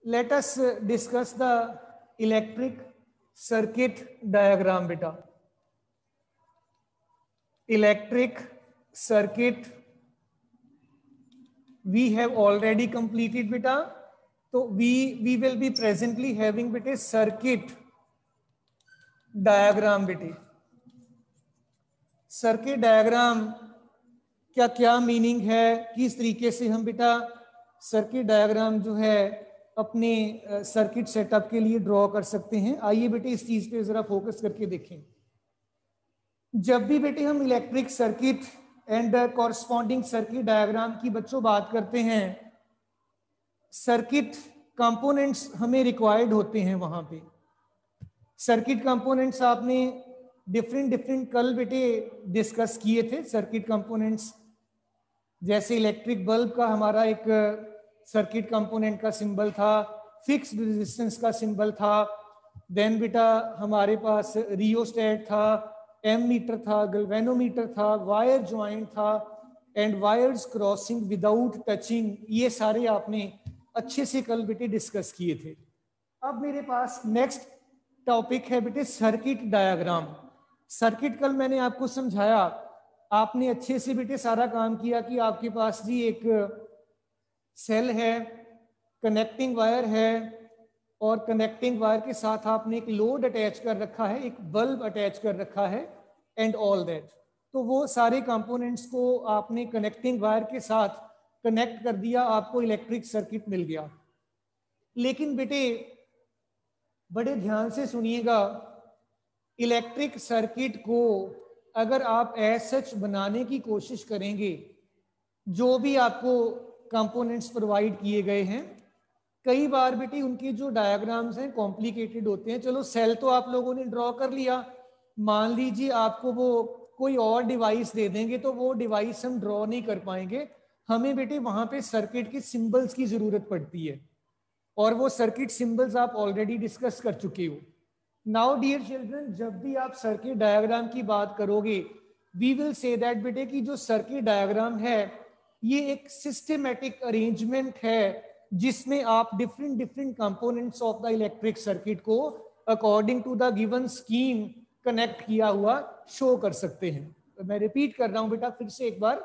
let us discuss the electric circuit diagram beta. Electric circuit we have already completed beta. So we will be presently having beta circuit diagram beta. Circuit diagram क्या क्या meaning है, किस तरीके से हम बेटा circuit diagram जो है अपने सर्किट सेटअप के लिए ड्रॉ कर सकते हैं। आइए बेटे इस चीज पे जरा फोकस करके देखें। जब भी बेटे हम electric circuit and corresponding circuit diagram की बच्चों बात करते हैं, सर्किट कंपोनेंट्स हमें रिक्वायर्ड होते हैं। वहां पे सर्किट कंपोनेंट्स आपने डिफरेंट कल बेटे डिस्कस किए थे। सर्किट कंपोनेंट्स जैसे इलेक्ट्रिक बल्ब का हमारा एक सर्किट कंपोनेंट का सिंबल था, फिक्स्ड रेजिस्टेंस का सिंबल था। देन बेटा हमारे पास रियोस्टेट था, एमीटर था, गैल्वेनोमीटर था, वायर ज्वाइंट था and wires crossing without touching. ये सारे आपने अच्छे से कल बेटे डिस्कस किए थे। अब मेरे पास नेक्स्ट टॉपिक है बेटे सर्किट डायग्राम। सर्किट कल मैंने आपको समझाया, आपने अच्छे से बेटे सारा काम किया कि आपके पास जी एक सेल है, कनेक्टिंग वायर है और कनेक्टिंग वायर के साथ आपने एक लोड अटैच कर रखा है, एक बल्ब अटैच कर रखा है एंड ऑल दैट। तो वो सारे कंपोनेंट्स को आपने कनेक्टिंग वायर के साथ कनेक्ट कर दिया, आपको इलेक्ट्रिक सर्किट मिल गया। लेकिन बेटे बड़े ध्यान से सुनिएगा, इलेक्ट्रिक सर्किट को अगर आप एज सच बनाने की कोशिश करेंगे, जो भी आपको कंपोनेंट्स प्रोवाइड किए गए हैं, कई बार बेटी उनके जो डायग्राम्स हैं कॉम्प्लिकेटेड होते हैं। चलो सेल तो आप लोगों ने ड्रॉ कर लिया, मान लीजिए आपको वो कोई और डिवाइस दे देंगे तो वो डिवाइस हम ड्रॉ नहीं कर पाएंगे। हमें बेटे वहां पे सर्किट के सिंबल्स की जरूरत पड़ती है और वो सर्किट सिंबल्स आप ऑलरेडी डिस्कस कर चुके हो। नाउ डियर चिल्ड्रन, जब भी आप सर्किट डायग्राम की बात करोगे, वी विल से दैट बेटे कि जो सर्किट डायग्राम है ये एक सिस्टमेटिक अरेंजमेंट है जिसमें आप different components of the electric circuit को according to the given scheme connect किया हुआ शो कर सकते हैं। तो मैं रिपीट कर रहा हूं बेटा फिर से एक बार,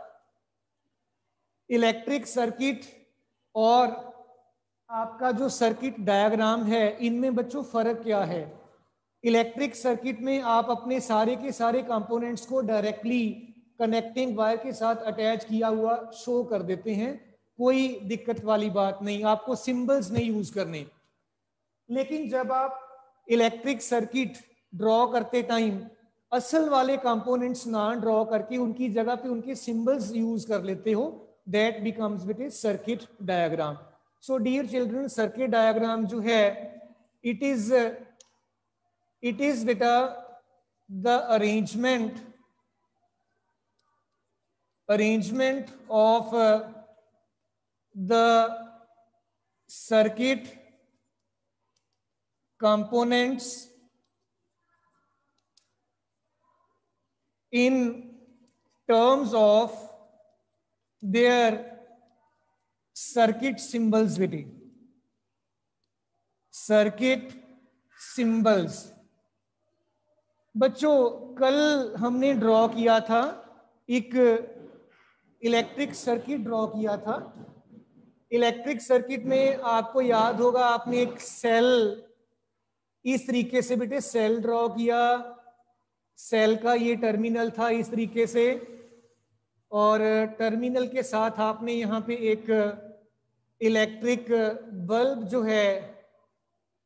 इलेक्ट्रिक सर्किट और आपका जो सर्किट डायग्राम है इनमें बच्चों फर्क क्या है। इलेक्ट्रिक सर्किट में आप अपने सारे के सारे कंपोनेंट्स को डायरेक्टली कनेक्टिंग वायर के साथ अटैच किया हुआ शो कर देते हैं, कोई दिक्कत वाली बात नहीं, आपको सिंबल्स नहीं यूज करने। लेकिन जब आप इलेक्ट्रिक सर्किट ड्रॉ करते टाइम असल वाले कंपोनेंट्स ना ड्रॉ करके उनकी जगह पे उनके सिंबल्स यूज कर लेते हो, that becomes with a circuit diagram. So dear children, circuit diagram जो है it is beta the arrangement of the circuit components in terms of their circuit symbols with it. Circuit symbols बच्चों कल हमने draw किया था, एक electric circuit draw किया था। इलेक्ट्रिक सर्किट में आपको याद होगा आपने एक सेल इस तरीके से बेटे सेल ड्रॉ किया, सेल का ये टर्मिनल था इस तरीके से और टर्मिनल के साथ आपने यहाँ पे एक इलेक्ट्रिक बल्ब जो है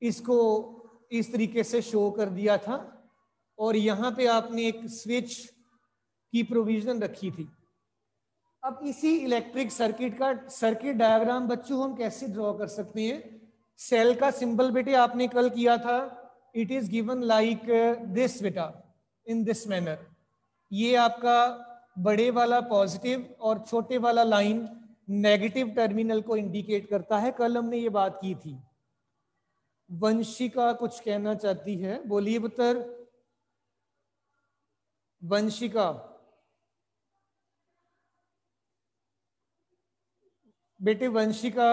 इसको इस तरीके से शो कर दिया था और यहाँ पे आपने एक स्विच की प्रोविजन रखी थी। अब इसी इलेक्ट्रिक सर्किट का सर्किट डायग्राम बच्चों हम कैसे ड्रॉ कर सकते हैं। सेल का सिंबल बेटे आपने कल किया था, it is given like this बेटा, इन दिस मैनर। ये आपका बड़े वाला पॉजिटिव और छोटे वाला लाइन नेगेटिव टर्मिनल को इंडिकेट करता है। कल हमने ये बात की थी। वंशिका कुछ कहना चाहती है, बोलिए पुत्र। वंशिका, बेटे वंशिका,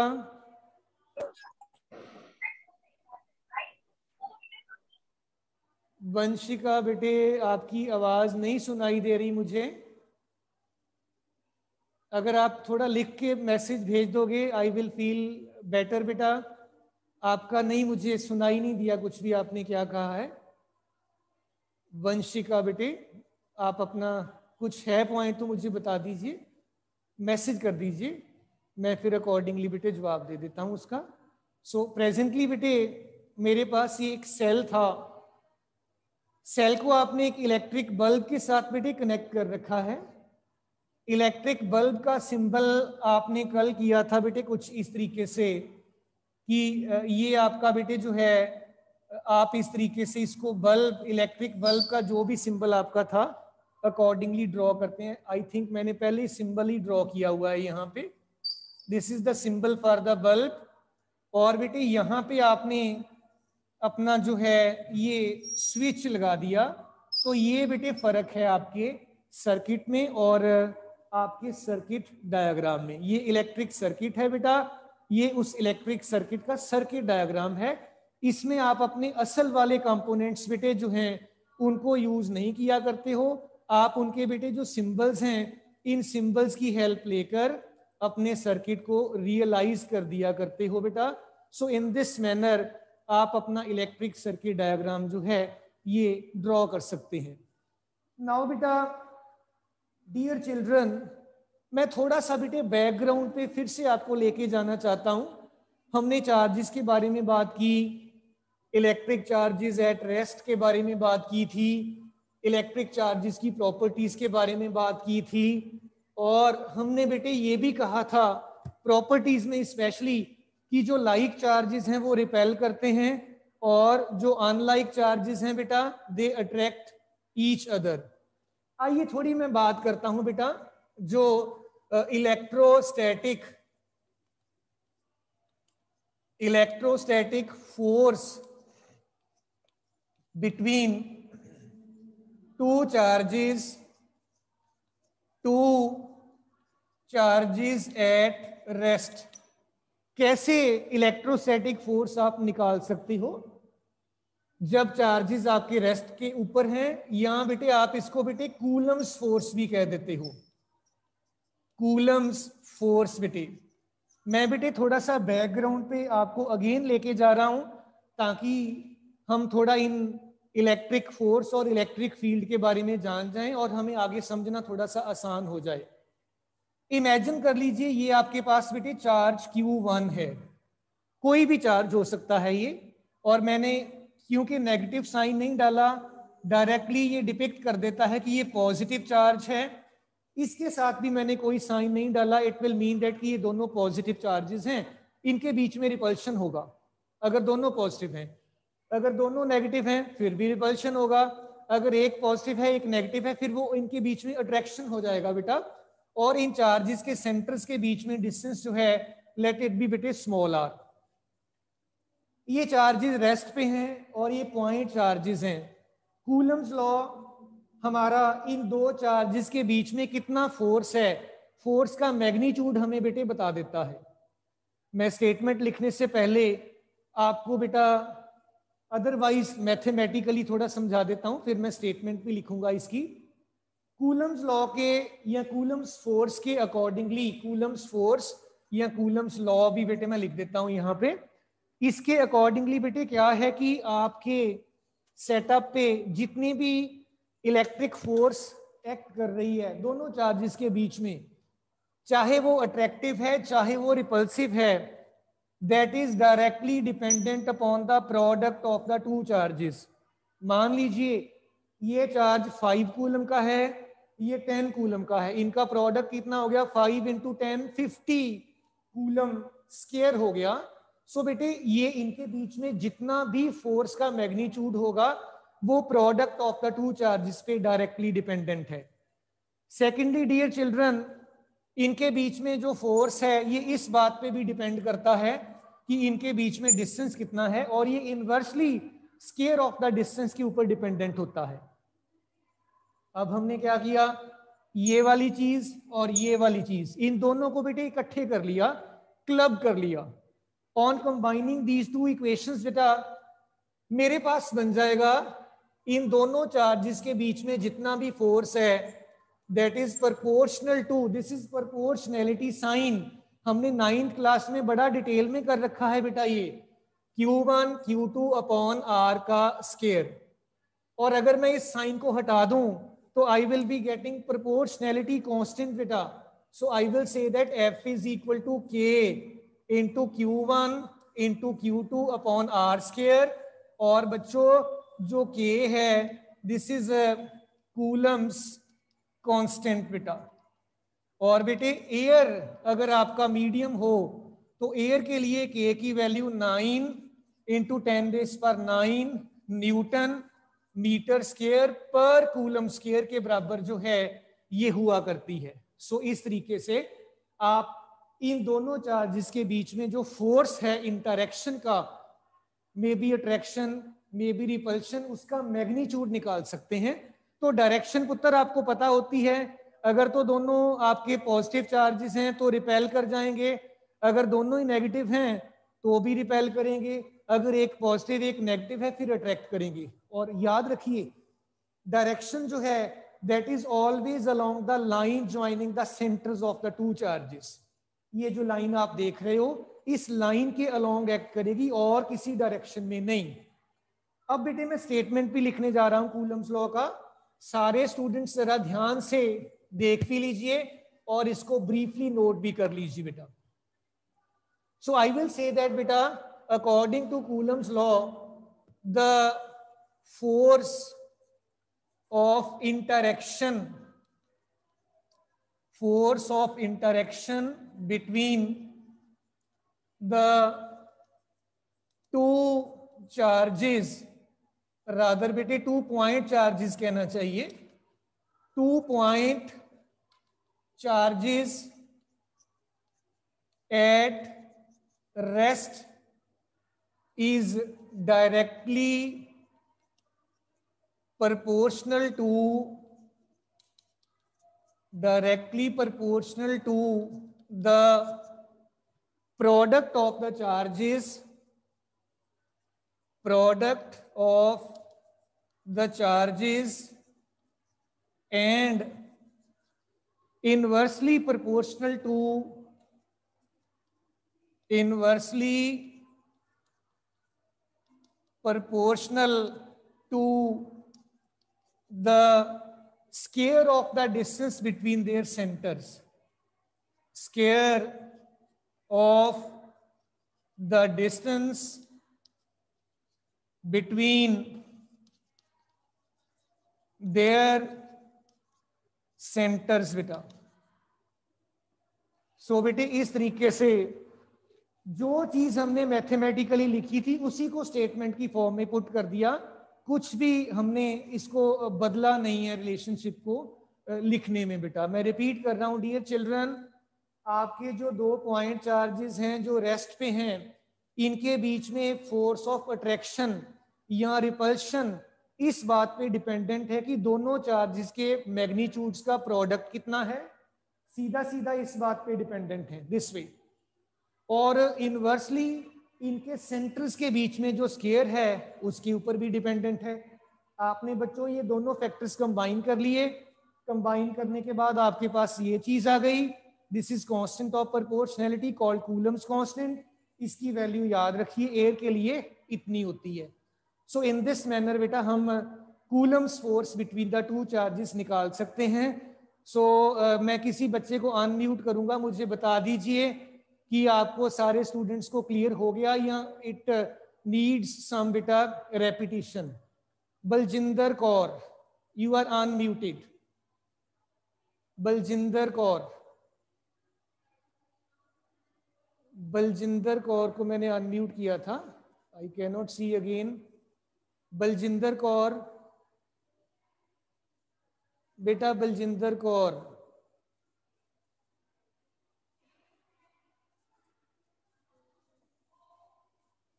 वंशिका बेटे आपकी आवाज नहीं सुनाई दे रही मुझे, अगर आप थोड़ा लिख के मैसेज भेज दोगे आई विल फील बेटर बेटा। आपका नहीं, मुझे सुनाई नहीं दिया कुछ भी आपने क्या कहा है। वंशिका बेटे आप अपना कुछ है पॉइंट तो मुझे बता दीजिए, मैसेज कर दीजिए, मैं फिर अकॉर्डिंगली बेटे जवाब दे देता हूँ उसका। सो प्रेजेंटली बेटे मेरे पास ये एक सेल था, सेल को आपने एक इलेक्ट्रिक बल्ब के साथ बेटे कनेक्ट कर रखा है। इलेक्ट्रिक बल्ब का सिंबल आपने कल किया था बेटे कुछ इस तरीके से कि ये आपका बेटे जो है आप इस तरीके से इसको बल्ब, इलेक्ट्रिक बल्ब का जो भी सिंबल आपका था अकॉर्डिंगली ड्रॉ करते हैं। आई थिंक मैंने पहले सिंबल ही ड्रॉ किया हुआ है यहाँ पे, this is the symbol for the bulb. और बेटे यहाँ पे आपने अपना जो है ये स्विच लगा दिया, तो ये बेटे फर्क है आपके सर्किट में और आपके सर्किट डायग्राम में। ये इलेक्ट्रिक सर्किट है बेटा, ये उस इलेक्ट्रिक सर्किट का सर्किट डायग्राम है। इसमें आप अपने असल वाले कंपोनेंट्स बेटे जो हैं उनको यूज नहीं किया करते हो, आप उनके बेटे जो सिंबल्स हैं इन सिंबल्स की हेल्प लेकर अपने सर्किट को रियलाइज कर दिया करते हो बेटा। सो इन दिस मैनर आप अपना इलेक्ट्रिक सर्किट डायग्राम जो है ये ड्रॉ कर सकते हैं। नाउ बेटा डियर चिल्ड्रन, मैं थोड़ा सा बेटे बैकग्राउंड पे फिर से आपको लेके जाना चाहता हूं। हमने चार्जेस के बारे में बात की, इलेक्ट्रिक चार्जेस एट रेस्ट के बारे में बात की थी, इलेक्ट्रिक चार्जेस की प्रॉपर्टीज के बारे में बात की थी, और हमने बेटे ये भी कहा था प्रॉपर्टीज में स्पेशली कि जो लाइक चार्जेस हैं वो रिपेल करते हैं और जो अनलाइक चार्जेस हैं बेटा दे अट्रैक्ट ईच अदर। आइए थोड़ी मैं बात करता हूं बेटा जो electrostatic force between two charges at rest. कैसे इलेक्ट्रोस्टैटिक फोर्स आप निकाल सकते हो जब चार्जेस आपके रेस्ट के ऊपर हैं, या बेटे आप इसको बेटे कूलम्स फोर्स भी कह देते हो, कूलम्स फोर्स। बेटे मैं बेटे थोड़ा सा बैकग्राउंड पे आपको अगेन लेके जा रहा हूं ताकि हम थोड़ा इन इलेक्ट्रिक फोर्स और इलेक्ट्रिक फील्ड के बारे में जान जाएं और हमें आगे समझना थोड़ा सा आसान हो जाए। इमेजिन कर लीजिए ये आपके पास बेटे चार्ज Q1 है, कोई भी चार्ज हो सकता है ये, और मैंने क्योंकि नेगेटिव साइन नहीं डाला डायरेक्टली ये डिपिक्ट कर देता है कि ये पॉजिटिव चार्ज है। इसके साथ भी मैंने कोई साइन नहीं डाला, इट विल मीन दैट कि ये दोनों पॉजिटिव चार्जेस हैं, इनके बीच में रिपल्शन होगा अगर दोनों पॉजिटिव हैं। अगर दोनों नेगेटिव हैं फिर भी रिपल्शन होगा, अगर एक पॉजिटिव है एक नेगेटिव है फिर वो इनके बीच में अट्रैक्शन हो जाएगा बेटा। और इन चार्जेस के सेंटर्स के बीच में डिस्टेंस जो है लेट इट बी बेटे स्मॉल आर। ये चार्जेस रेस्ट पे हैं और ये पॉइंट चार्जेस हैं। कूलम्स लॉ हमारा इन दो चार्जेस के बीच में कितना फोर्स है, फोर्स का मैग्नीट्यूड हमें बेटे बता देता है। मैं स्टेटमेंट लिखने से पहले आपको बेटा अदरवाइज मैथमेटिकली थोड़ा समझा देता हूं, फिर मैं स्टेटमेंट भी लिखूंगा इसकी। कूलम्स लॉ के या कूलम्स फोर्स के अकॉर्डिंगली, कूलम्स फोर्स या कूलम्स लॉ भी बेटे मैं लिख देता हूं यहाँ पे। इसके अकॉर्डिंगली बेटे क्या है कि आपके सेटअप पे जितनी भी इलेक्ट्रिक फोर्स एक्ट कर रही है दोनों चार्जेस के बीच में, चाहे वो अट्रैक्टिव है चाहे वो रिपल्सिव है, that is directly dependent upon the product of the two charges. मान लीजिए ये चार्ज 5 कूलम का है, ये 10 कूलम का है, इनका प्रोडक्ट कितना हो गया 5 × 10 50 कूलम स्क्वायर हो गया। सो बेटे ये इनके बीच में जितना भी फोर्स का मैग्नीट्यूड होगा वो product of the two charges पे डायरेक्टली डिपेंडेंट है। सेकेंडली डियर चिल्ड्रन, इनके बीच में जो फोर्स है ये इस बात पे भी डिपेंड करता है कि इनके बीच में डिस्टेंस कितना है, और ये inversely square of the distance के ऊपर डिपेंडेंट होता है। अब हमने क्या किया, ये वाली चीज और ये वाली चीज इन दोनों को बेटे इकट्ठे कर लिया, क्लब कर लिया। On combining these two equations बेटा मेरे पास बन जाएगा इन दोनों चार्जेस के बीच में जितना भी फोर्स है that is proportional to, this is proportionality sign हमने 9th क्लास में बड़ा डिटेल में कर रखा है बेटा, ये Q1 Q2 अपॉन R का स्केयर। और अगर मैं इस साइन को हटा दूं तो I will be getting proportionality constant बेटा। So I will say that F is equal to K into Q1 into Q2 upon R square. और बच्चों जो K है दिस इज कूलम्स कांस्टेंट बेटा। और बेटे एयर अगर आपका मीडियम हो तो एयर के लिए K की value 9 into 10⁹ newton metre square पर कूलम स्क्वायर के बराबर जो है ये हुआ करती है। सो इस तरीके से आप इन दोनों चार्जेस के बीच में जो फोर्स है इंटरेक्शन का, may be attraction may be repulsion, उसका मैग्नीट्यूड निकाल सकते हैं। तो डायरेक्शन पुत्र आपको पता होती है, अगर तो दोनों आपके पॉजिटिव चार्जेस हैं तो रिपेल कर जाएंगे, अगर दोनों ही नेगेटिव हैं तो भी रिपेल करेंगे, अगर एक पॉजिटिव एक नेगेटिव है फिर अट्रैक्ट करेंगे। और याद रखिए डायरेक्शन जो है that is always along the line joining the centres of the two charges. ये जो लाइन आप देख रहे हो इस लाइन के अलोंग एक्ट करेगी और किसी डायरेक्शन में नहीं। अब बेटे मैं स्टेटमेंट भी लिखने जा रहा हूं कूलम्स लॉ का, सारे स्टूडेंट्स जरा ध्यान से देख भी लीजिए और इसको ब्रीफली नोट भी कर लीजिए बेटा। So I will say that बेटा according to Coulomb's law the force of interaction between the two charges, rather बेटे 2 point charges कहना चाहिए, 2 point charges at rest is directly proportional to the product of the charges and inversely proportional to the square of the distance between their centers. Square of the distance between their centers बेटा। So बेटे इस तरीके से जो चीज हमने mathematically लिखी थी उसी को स्टेटमेंट की फॉर्म में पुट कर दिया, कुछ भी हमने इसको बदला नहीं है रिलेशनशिप को लिखने में बेटा। मैं रिपीट कर रहा हूं डियर चिल्ड्रन, आपके जो 2 पॉइंट चार्जेस हैं जो रेस्ट पे हैं इनके बीच में फोर्स ऑफ अट्रैक्शन या रिपल्शन इस बात पे डिपेंडेंट है कि दोनों चार्जेस के मैग्नीट्यूड्स का प्रोडक्ट कितना है, सीधा सीधा इस बात पे डिपेंडेंट है दिस वे। और इनवर्सली इनके सेंटर्स के बीच में जो स्केयर है उसके ऊपर भी डिपेंडेंट है। आपने बच्चों ये दोनों फैक्टर्स कंबाइन कर लिए, कंबाइन करने के बाद आपके पास ये चीज आ गई, this is constant of proportionality called Coulomb's constant. इसकी वैल्यू याद रखिए एयर के लिए इतनी होती है। सो इन दिस मैनर बेटा हम Coulomb's force between the two charges निकाल सकते हैं। सो मैं किसी बच्चे को अनम्यूट करूंगा, मुझे बता दीजिए कि आपको सारे स्टूडेंट्स को क्लियर हो गया या इट नीड्स सम बेटा रेपिटेशन। Baljinder Kaur you are unmuted. Baljinder Kaur, Baljinder Kaur को मैंने अनम्यूट किया था, I can not see again. Baljinder Kaur बेटा, बलजिंदर कौर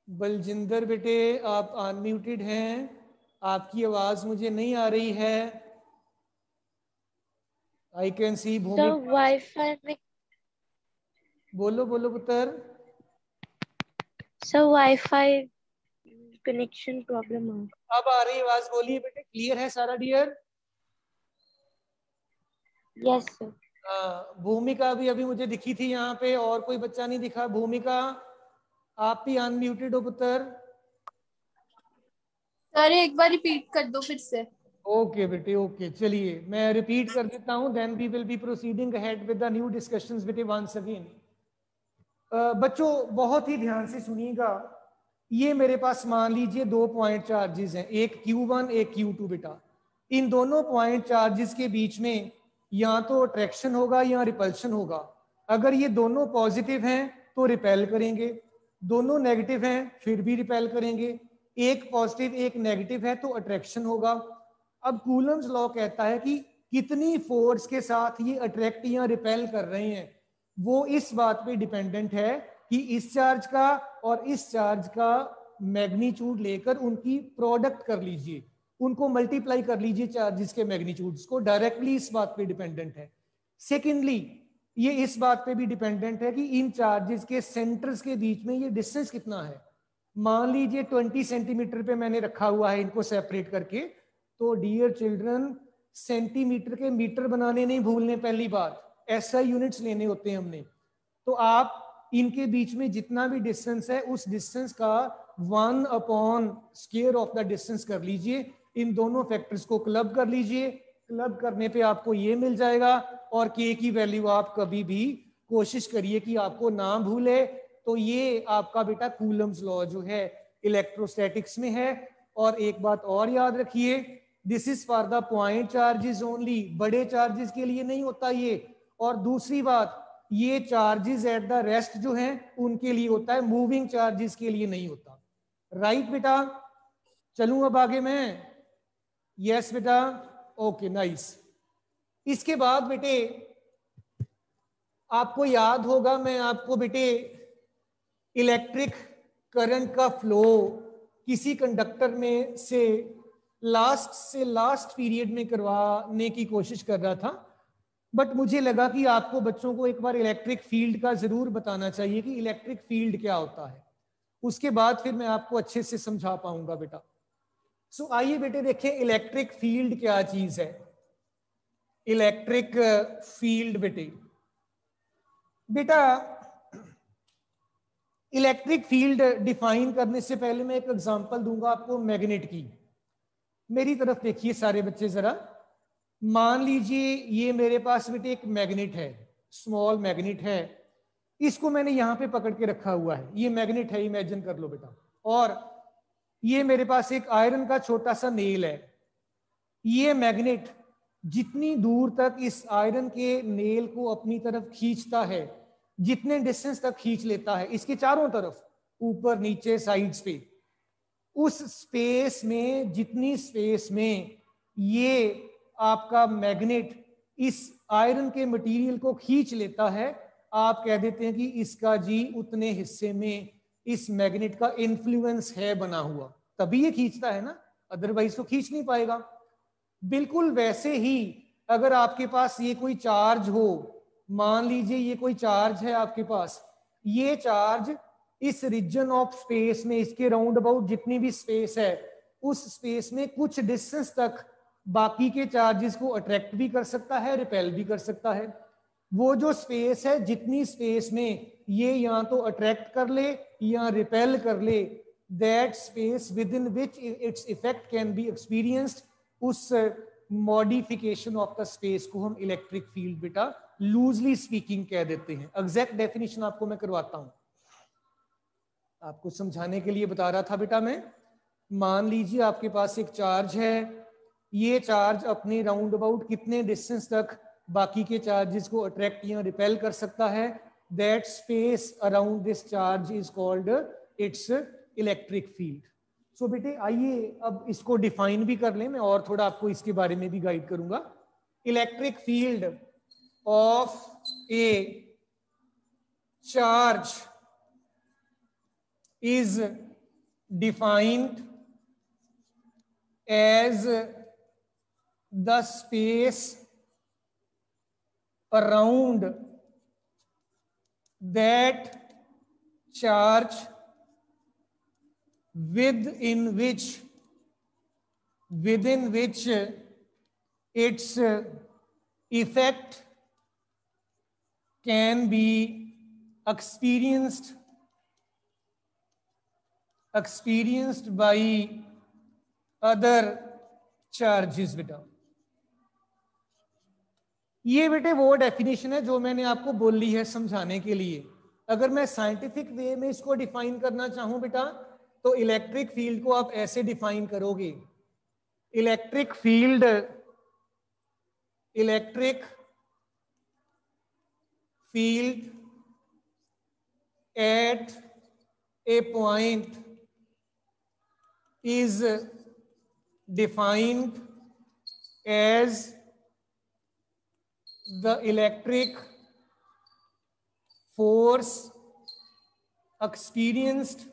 बलजिंदर बेटे आप अनम्यूटेड हैं, आपकी आवाज मुझे नहीं आ रही है। I can see Bhumi. Wifi में बोलो बोलो पुत्र। सर वाईफाई कनेक्शन प्रॉब्लम अब आ रही आवाज, बोलिए बेटे, क्लियर है सारा डियर? Yes sir. भूमिका भी अभी मुझे दिखी थी यहाँ पे, और कोई बच्चा नहीं दिखा? भूमिका आप भी अनम्यूटेड हो पुत्र। सर एक बार रिपीट कर दो फिर से। ओके बेटे, ओके, चलिए मैं रिपीट कर देता हूँ, then we will be proceeding ahead with the new discussions बेटे वंस अगेन। बच्चों बहुत ही ध्यान से सुनिएगा। ये मेरे पास मान लीजिए 2 पॉइंट चार्जेस हैं, एक Q1 एक Q2 बेटा। इन दोनों पॉइंट चार्जेस के बीच में या तो अट्रैक्शन होगा या रिपल्शन होगा। अगर ये दोनों पॉजिटिव हैं तो रिपेल करेंगे, दोनों नेगेटिव हैं फिर भी रिपेल करेंगे। एक पॉजिटिव एक नेगेटिव है तो अट्रैक्शन होगा। अब कूलम्स लॉ कहता है कि कितनी फोर्स के साथ ये अट्रैक्ट या रिपेल कर रहे हैं, वो इस बात पे डिपेंडेंट है कि इस चार्ज का और इस चार्ज का मैग्नीट्यूड लेकर उनकी प्रोडक्ट कर लीजिए, उनको मल्टीप्लाई कर लीजिए चार्जेस के मैग्नीट्यूड्स को। डायरेक्टली इस बात पे डिपेंडेंट है। सेकेंडली ये इस बात पे भी डिपेंडेंट है कि इन चार्जेस के सेंटर्स के बीच में ये डिस्टेंस कितना है। मान लीजिए 20 सेंटीमीटर पे मैंने रखा हुआ है इनको सेपरेट करके, तो डियर चिल्ड्रन सेंटीमीटर के मीटर बनाने नहीं भूलने, पहली बात SI यूनिट्स लेने होते हैं हमने। तो आप इनके बीच में जितना भी डिस्टेंस है उस डिस्टेंस का 1 upon square of the distance कर लीजिए, इन दोनों फैक्टर्स को क्लब कर लीजिए। क्लब करने पे आपको ये मिल जाएगा, और K की वैल्यू आप कभी भी कोशिश करिए कि आपको ना भूले। तो ये आपका बेटा कूलम्स लॉ जो है इलेक्ट्रोस्टैटिक्स में है। और एक बात और याद रखिए, this is for the point charges only, बड़े चार्जेस के लिए नहीं होता ये। और दूसरी बात, ये चार्जेस एट द रेस्ट जो हैं उनके लिए होता है, मूविंग चार्जेस के लिए नहीं होता। राइट बेटा? चलूं अब आगे मैं? यस बेटा, ओके नाइस। इसके बाद बेटे आपको याद होगा, मैं आपको बेटे इलेक्ट्रिक करंट का फ्लो किसी कंडक्टर में से लास्ट पीरियड में करवाने की कोशिश कर रहा था, बट मुझे लगा कि आपको बच्चों को एक बार इलेक्ट्रिक फील्ड का जरूर बताना चाहिए कि इलेक्ट्रिक फील्ड क्या होता है। उसके बाद फिर मैं आपको अच्छे से समझा पाऊंगा बेटा। सो आइए बेटे देखें इलेक्ट्रिक फील्ड क्या चीज है। इलेक्ट्रिक फील्ड बेटा इलेक्ट्रिक फील्ड डिफाइन करने से पहले मैं एक एग्जांपल दूंगा आपको मैग्नेट की। मेरी तरफ देखिए सारे बच्चे जरा। मान लीजिए ये मेरे पास बेटे एक मैग्नेट है, स्मॉल मैग्नेट है, इसको मैंने यहां पे पकड़ के रखा हुआ है। ये मैग्नेट है, इमेजिन कर लो बेटा। और ये मेरे पास एक आयरन का छोटा सा नेल है। ये मैग्नेट जितनी दूर तक इस आयरन के नेल को अपनी तरफ खींचता है, जितने डिस्टेंस तक खींच लेता है इसके चारों तरफ, ऊपर नीचे साइड्स पे, उस स्पेस में, जितनी स्पेस में ये आपका मैग्नेट इस आयरन के मटेरियल को खींच लेता है, आप कह देते हैं कि इसका जी उतने हिस्से में इस मैग्नेट का इन्फ्लुएंस है बना हुआ, तभी ये खींचता है ना, अदरवाइज तो खींच नहीं पाएगा। बिल्कुल वैसे ही अगर आपके पास ये कोई चार्ज हो, मान लीजिए ये कोई चार्ज है आपके पास, ये चार्ज इस रीजन ऑफ स्पेस में, इसके राउंड अबाउट जितनी भी स्पेस है, उस स्पेस में कुछ डिस्टेंस तक बाकी के चार्जेस को अट्रैक्ट भी कर सकता है, रिपेल भी कर सकता है। वो जो स्पेस है, जितनी स्पेस में ये या तो अट्रैक्ट कर ले या रिपेल कर ले, that space with in which its effect can be experienced, उस मॉडिफिकेशन ऑफ द स्पेस को हम इलेक्ट्रिक फील्ड बेटा लूजली स्पीकिंग कह देते हैं। एग्जैक्ट डेफिनेशन आपको मैं करवाता हूं, आपको समझाने के लिए बता रहा था बेटा मैं। मान लीजिए आपके पास एक चार्ज है, ये चार्ज अपने राउंड अबाउट कितने डिस्टेंस तक बाकी के चार्जेस को अट्रैक्ट या रिपेल कर सकता है, that space around this charge is called its electric field. So बेटे आइए अब इसको डिफाइन भी कर लें, मैं और थोड़ा आपको इसके बारे में भी गाइड करूंगा। Electric field of A charge is defined as the space around that charge within which its effect can be experienced by other charges। बेटा ये बेटे वो डेफिनेशन है जो मैंने आपको बोली है समझाने के लिए। अगर मैं साइंटिफिक वे में इसको डिफाइन करना चाहूं बेटा, तो इलेक्ट्रिक फील्ड को आप ऐसे डिफाइन करोगे, electric field at a point is defined as the electric force experienced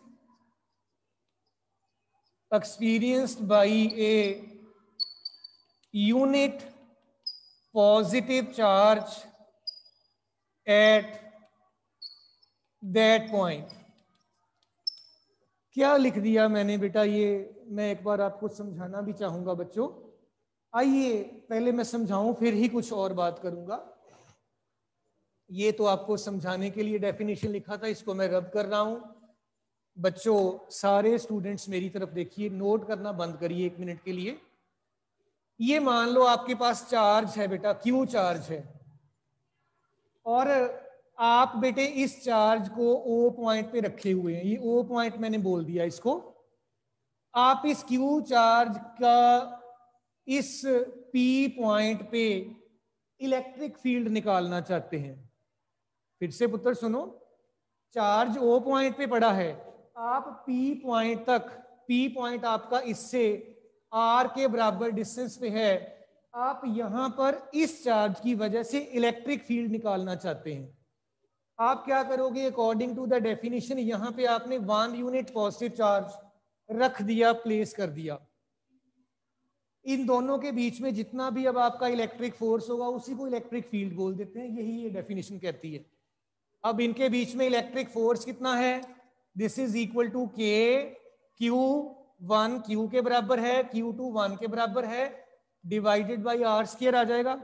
by a unit positive charge at that point। क्या लिख दिया मैंने बेटा, ये मैं एक बार आपको समझाना भी चाहूंगा बच्चों। आइए पहले मैं समझाऊं, फिर ही कुछ और बात करूंगा। ये तो आपको समझाने के लिए डेफिनेशन लिखा था, इसको मैं रब कर रहा हूं। बच्चों सारे स्टूडेंट्स मेरी तरफ देखिए, नोट करना बंद करिए 1 मिनट के लिए। ये मान लो आपके पास चार्ज है बेटा, क्यू चार्ज है, और आप बेटे इस चार्ज को ओ पॉइंट पे रखे हुए हैं। ये ओ पॉइंट मैंने बोल दिया इसको। आप इस क्यू चार्ज का इस पी पॉइंट पे इलेक्ट्रिक फील्ड निकालना चाहते हैं। फिर से पुत्र सुनो, चार्ज ओ पॉइंट पे पड़ा है, आप पी पॉइंट तक, पी पॉइंट आपका इससे आर के बराबर डिस्टेंस पे है, आप यहां पर इस चार्ज की वजह से इलेक्ट्रिक फील्ड निकालना चाहते हैं। आप क्या करोगे, अकॉर्डिंग टू द डेफिनेशन, यहां पे आपने 1 यूनिट पॉजिटिव चार्ज रख दिया, प्लेस कर दिया। इन दोनों के बीच में जितना भी अब आपका इलेक्ट्रिक फोर्स होगा उसी को इलेक्ट्रिक फील्ड बोल देते हैं, यही ये डेफिनेशन कहती है। अब इनके बीच में इलेक्ट्रिक फोर्स कितना है, दिस इज इक्वल टू के Q1 Q के बराबर है, Q2 1 के बराबर है, डिवाइडेड बाई आर स्क्वायर आ जाएगा।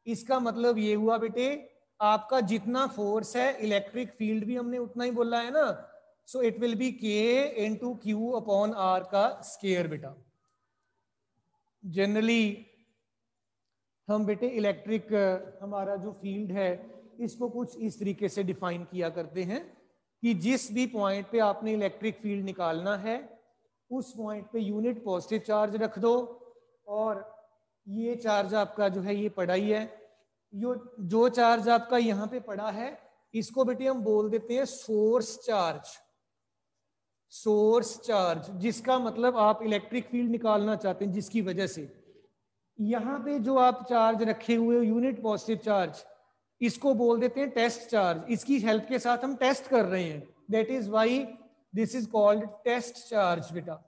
इसका मतलब ये हुआ बेटे, आपका जितना फोर्स है इलेक्ट्रिक फील्ड भी हमने उतना ही बोला है ना, so it will B K into Q upon R का स्क्वायर। बेटा जनरली हम बेटे इलेक्ट्रिक हमारा जो फील्ड है इसको कुछ इस तरीके से डिफाइन किया करते हैं कि जिस भी पॉइंट पे आपने इलेक्ट्रिक फील्ड निकालना है उस पॉइंट पे यूनिट पॉजिटिव चार्ज रख दो, और ये चार्ज आपका जो है ये पड़ा ही है। जो चार्ज आपका यहाँ पे पड़ा है इसको बेटे हम बोल देते हैं सोर्स चार्ज। सोर्स चार्ज जिसका मतलब आप इलेक्ट्रिक फील्ड निकालना चाहते हैं, जिसकी वजह से यहाँ पे जो आप चार्ज रखे हुए हो यूनिट पॉजिटिव चार्ज, इसको बोल देते हैं टेस्ट चार्ज। इसकी हेल्प के साथ हम टेस्ट कर रहे हैं, that is why this is called test charge बेटा।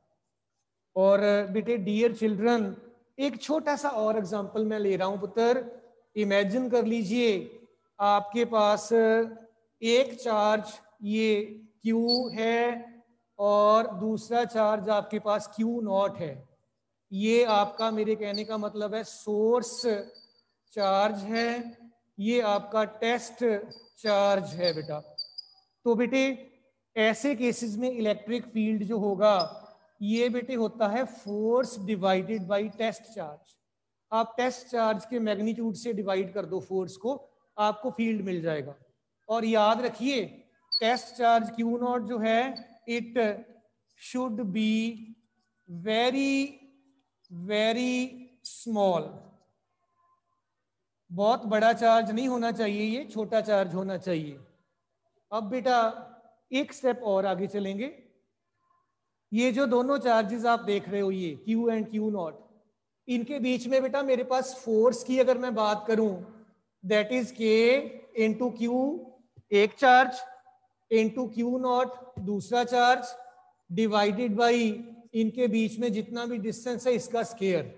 और बेटे डियर चिल्ड्रन, एक छोटा सा और एग्जांपल मैं ले रहा हूं पुत्र। इमेजिन कर लीजिए आपके पास एक चार्ज ये Q है और दूसरा चार्ज आपके पास Q0 है। ये आपका, मेरे कहने का मतलब है, सोर्स चार्ज है, ये आपका टेस्ट चार्ज है बेटा। तो बेटे ऐसे केसेस में इलेक्ट्रिक फील्ड जो होगा ये बेटे होता है force divided by test charge. आप टेस्ट चार्ज के मैग्नीट्यूड से डिवाइड कर दो फोर्स को, आपको फील्ड मिल जाएगा। और याद रखिए टेस्ट चार्ज Q0 जो है it should be very very small. बहुत बड़ा चार्ज नहीं होना चाहिए, ये छोटा चार्ज होना चाहिए। अब बेटा एक स्टेप और आगे चलेंगे। ये जो दोनों चार्जेस आप देख रहे हो ये Q एंड Q0, इनके बीच में बेटा मेरे पास फोर्स की अगर मैं बात करूं that is K into Q एक चार्ज, इंटू Q0 दूसरा चार्ज, डिवाइडेड बाई इनके बीच में जितना भी डिस्टेंस है इसका स्क्वायर।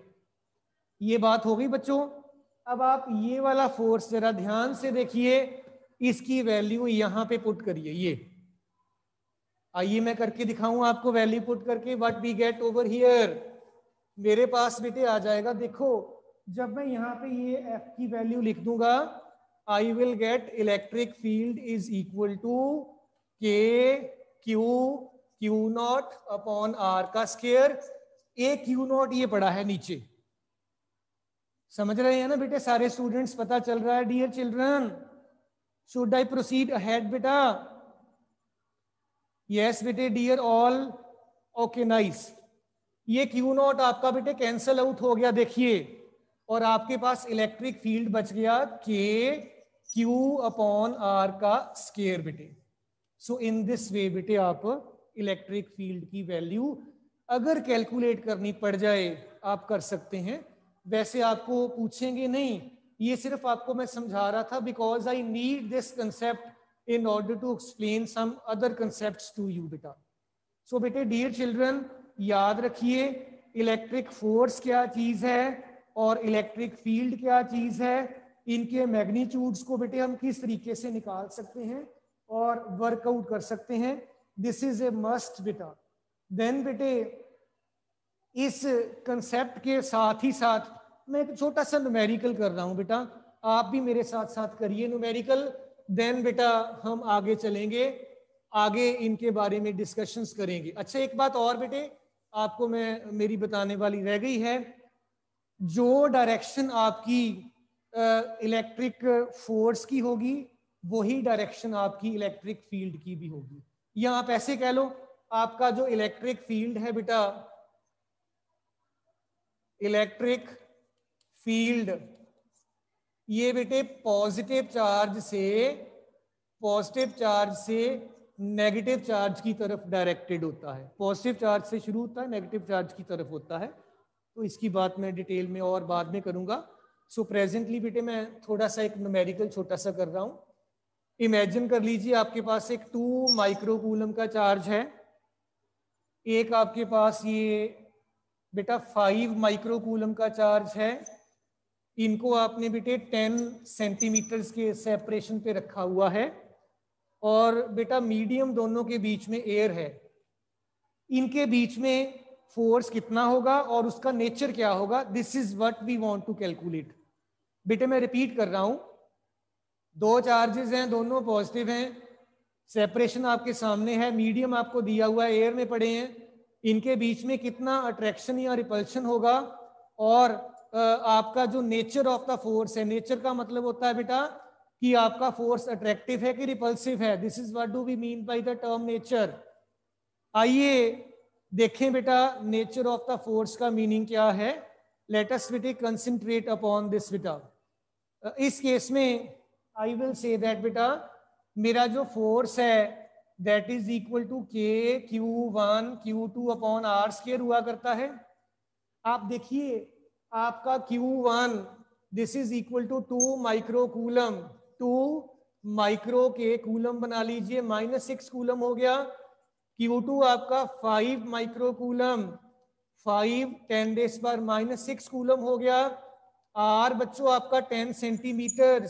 ये बात हो गई बच्चों। अब आप ये वाला फोर्स जरा ध्यान से देखिए, इसकी वैल्यू यहां पे पुट करिए। ये आइए मैं करके दिखाऊं आपको, वैल्यू पुट करके what we get over here. मेरे पास बेटे आ जाएगा, देखो जब मैं यहाँ पे ये F की वैल्यू लिख दूंगा, I will get electric field is equal to K Q not upon R का स्क्वायर। ए Q नॉट ये पड़ा है नीचे, समझ रहे हैं ना बेटे सारे स्टूडेंट्स, पता चल रहा है dear children? Should I proceed ahead बेटा? यस बेटे डियर ऑल, ओके नाइस। ये Q नॉट आपका बेटे कैंसल आउट हो गया देखिए, और आपके पास इलेक्ट्रिक फील्ड बच गया K Q अपॉन R का स्क्वायर बेटे। सो इन दिस वे बेटे आप इलेक्ट्रिक फील्ड की वैल्यू अगर कैलकुलेट करनी पड़ जाए आप कर सकते हैं। वैसे आपको पूछेंगे नहीं, ये सिर्फ आपको मैं समझा रहा था because I need this concept in order to explain some other concepts to you बेटा। सो बेटे डियर चिल्ड्रन याद रखिए इलेक्ट्रिक फोर्स क्या चीज है और इलेक्ट्रिक फील्ड क्या चीज है। इनके मैग्नीट्यूड्स को बेटे हम किस तरीके से निकाल सकते हैं और वर्कआउट कर सकते हैं, दिस इज ए मस्ट बेटा। देन बेटे इस कंसेप्ट के साथ ही साथ मैं एक छोटा सा न्यूमेरिकल कर रहा हूं बेटा, आप भी मेरे साथ साथ करिए न्यूमेरिकल। देन बेटा हम आगे चलेंगे, आगे इनके बारे में डिस्कशंस करेंगे। अच्छा एक बात और बेटे आपको मैं मेरी बताने वाली रह गई है, जो डायरेक्शन आपकी इलेक्ट्रिक फोर्स की होगी वही डायरेक्शन आपकी इलेक्ट्रिक फील्ड की भी होगी। या आप ऐसे कह लो आपका जो इलेक्ट्रिक फील्ड है बेटा, इलेक्ट्रिक फील्ड ये बेटे पॉजिटिव चार्ज से नेगेटिव चार्ज की तरफ डायरेक्टेड होता है। पॉजिटिव चार्ज से शुरू होता है, नेगेटिव चार्ज की तरफ होता है। तो इसकी बात मैं डिटेल में और बाद में करूंगा। सो प्रेजेंटली बेटे मैं थोड़ा सा एक न्यूमेरिकल छोटा सा कर रहा हूं। इमेजिन कर लीजिए आपके पास एक 2 माइक्रोकूलम का चार्ज है, एक आपके पास ये बेटा 5 माइक्रोकूलम का चार्ज है। इनको आपने बेटे 10 सेंटीमीटर के सेपरेशन पे रखा हुआ है और बेटा मीडियम दोनों के बीच में एयर है। इनके बीच में फोर्स कितना होगा और उसका नेचर क्या होगा, this is what we want to calculate. बेटे मैं रिपीट कर रहा हूं, दो चार्जेस हैं, दोनों पॉजिटिव हैं, सेपरेशन आपके सामने है, मीडियम आपको दिया हुआ है, एयर में पड़े हैं। इनके बीच में कितना अट्रैक्शन या रिपल्शन होगा और आपका जो नेचर ऑफ द फोर्स है, नेचर का मतलब होता है बेटा कि आपका फोर्स अट्रैक्टिव है कि रिपल्सिव है। This is what do we mean by the term nature. आइए देखें बेटा नेचर ऑफ द फोर्स का मीनिंग क्या है। लेट अस बेटे कंसंट्रेट अपॉन दिस बेटा। इस केस में आई विल से दैट बेटा मेरा जो फोर्स है that is equal to K Q1 Q2 upon R square हुआ करता है। आप देखिए आपका Q1 this is equal to 2 microcoulomb, 2 micro के कूलम बना लीजिए, -6 कूलम हो गया। Q2 आपका 5 माइक्रोकूलम, 5 10⁻⁻6 कूलम हो गया। R बच्चों आपका 10 सेंटीमीटर,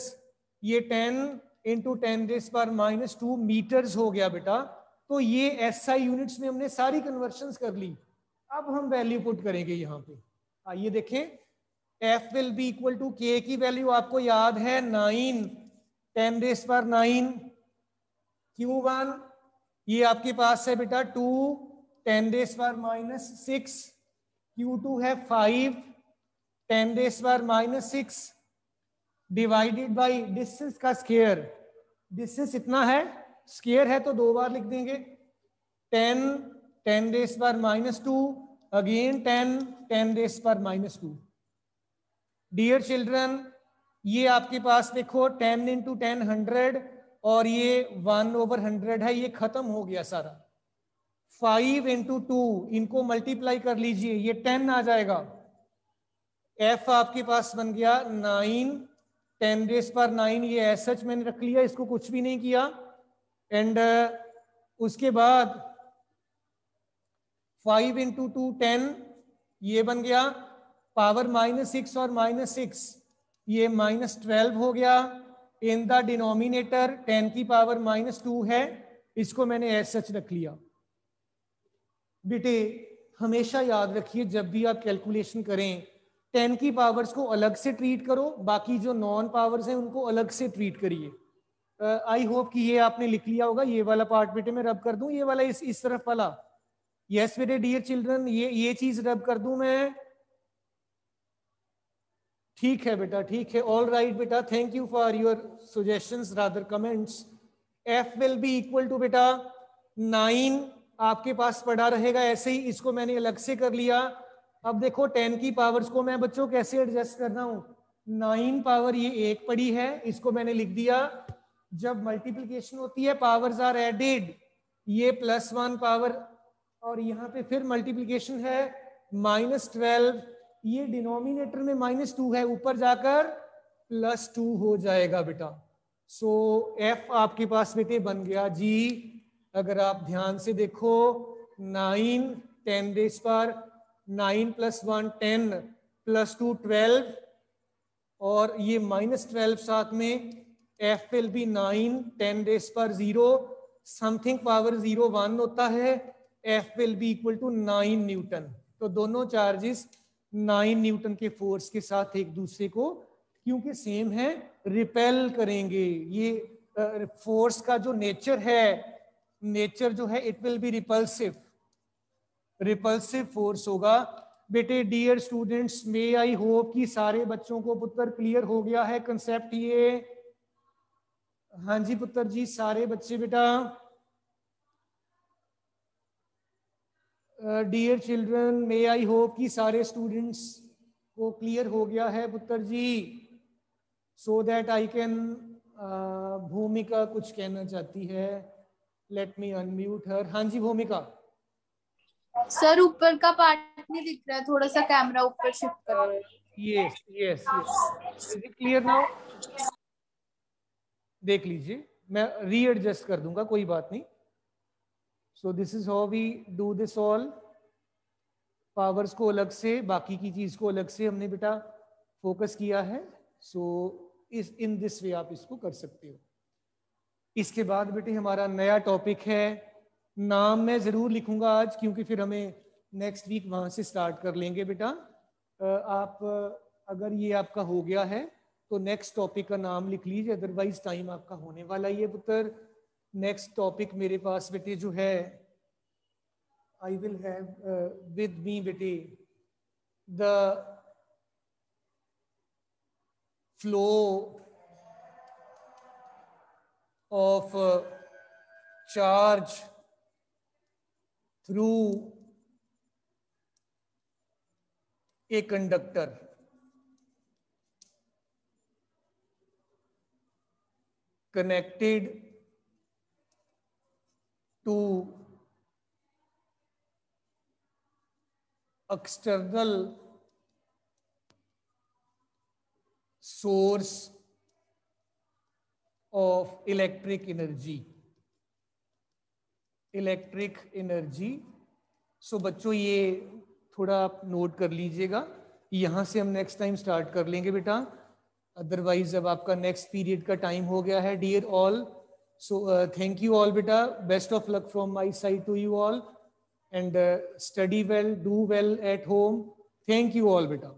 ये 10 इंटू 10⁻⁻2 मीटर्स हो गया बेटा। तो ये SI यूनिट्स में हमने सारी कन्वर्शंस कर ली। अब हम वैल्यू पुट करेंगे यहाँ पे। आइए देखें, F will be equal to K की वैल्यू आपको याद है 9 10⁻⁹। Q1 ये आपके पास है बेटा 2 10⁻⁻6। Q2 है 5 10⁻⁻6 डिवाइडेड बाई डिस्टेंस का स्क्वायर। डिस्टेंस इतना है, स्क्वायर है तो 2 बार लिख देंगे। 10 10⁻⁻2 अगेन 10 10⁻⁻2। डियर चिल्ड्रन ये आपके पास देखो 10 इंटू 10 100 और ये 1/100 है, ये खत्म हो गया सारा। 5 इंटू 2 इनको मल्टीप्लाई कर लीजिए, ये 10 आ जाएगा। F आपके पास बन गया 9 10⁻⁹। ये एज सच मैंने रख लिया, इसको कुछ भी नहीं किया। एंड उसके बाद 5 इंटू 2 10 ये बन गया, पावर -6 और -6 ये -12 हो गया। इन द डिनोमिनेटर 10 की पावर -2 है, इसको मैंने एज सच रख लिया। बेटे हमेशा याद रखिए जब भी आप कैलकुलेशन करें 10 की पावर्स को अलग से ट्रीट करो, बाकी जो नॉन पावर्स हैं उनको अलग से ट्रीट करिए। आई होप कि ये आपने लिख लिया होगा। ये वाला पार्ट बेटे मैं रब कर दूं, ये वाला इस तरफ वाला। यस बेटे डियर चिल्ड्रन, ये चीज रब कर दूं मैं? ठीक है बेटा, ठीक है, ऑल राइट बेटा, thank you for your suggestions rather comments. F will be equal to बेटा 9 आपके पास पड़ा रहेगा ऐसे ही, इसको मैंने अलग से कर लिया। अब देखो 10 की पावर्स को मैं बच्चों कैसे एडजस्ट कर रहा हूं। 9 पावर ये एक पड़ी है, इसको मैंने लिख दिया। जब मल्टीप्लिकेशन होती है पावर्स आर एडेड, ये +1 पावर, और यहाँ पे फिर मल्टीप्लिकेशन है -12, ये डिनोमिनेटर में -2 है, ऊपर जाकर +2 हो जाएगा बेटा। सो एफ आपके पास बेटे बन गया जी। अगर आप ध्यान से देखो 9 10 रेज़ पर 9 + 1 10 + 2 12, और ये -12 साथ में, एफ विल बी 9 10 रेज़ पर 0 समथिंग पावर 0 1 होता है, F will be equal to 9 newton. तो दोनों चार्जेस 9 न्यूटन के फोर्स के साथ एक दूसरे को, क्योंकि सेम है, रिपेल करेंगे। ये फोर्स का जो नेचर है, नेचर जो है it will be repulsive, repulsive force होगा बेटे। Dear students, may I hope कि सारे बच्चों को पुत्र क्लियर हो गया है कंसेप्ट ये? हाँ जी पुत्र जी, सारे बच्चे बेटा। Dear children, may I hope कि सारे स्टूडेंट्स को क्लियर हो गया है पुत्र जी, सो दैट आई कैन। भूमिका कुछ कहना चाहती है, लेट मी अनम्यूट हर। हाँ जी भूमिका। सर ऊपर का पार्ट नहीं दिख रहा है, थोड़ा सा कैमरा ऊपर शिफ्ट करो। Yes yes yes, is it clear now? देख लीजिए, मैं रीएडजस्ट कर दूंगा, कोई बात नहीं। So this is how we do this all. Powers को अलग से, बाकी की चीज को अलग से हमने बेटा फोकस किया है। सो इस इन दिस वे आप इसको कर सकते हो। इसके बाद बेटे हमारा नया टॉपिक है, नाम मैं जरूर लिखूंगा आज, क्योंकि फिर हमें नेक्स्ट वीक वहां से स्टार्ट कर लेंगे बेटा। आप अगर ये आपका हो गया है तो नेक्स्ट टॉपिक का नाम लिख लीजिए, अदरवाइज टाइम आपका होने वाला ही है पुत्र। नेक्स्ट टॉपिक मेरे पास बेटे जो है, I will have with me बेटे the flow of charge through a conductor. Connected to external source of electric energy. Electric energy. So बच्चों ये थोड़ा आप नोट कर लीजिएगा, यहाँ से हम नेक्स्ट टाइम स्टार्ट कर लेंगे बेटा, अदरवाइज अब आपका नेक्स्ट पीरियड का टाइम हो गया है dear all. So thank you all बेटा, best of luck from my side to you all, and study well, do well at home. Thank you all beta.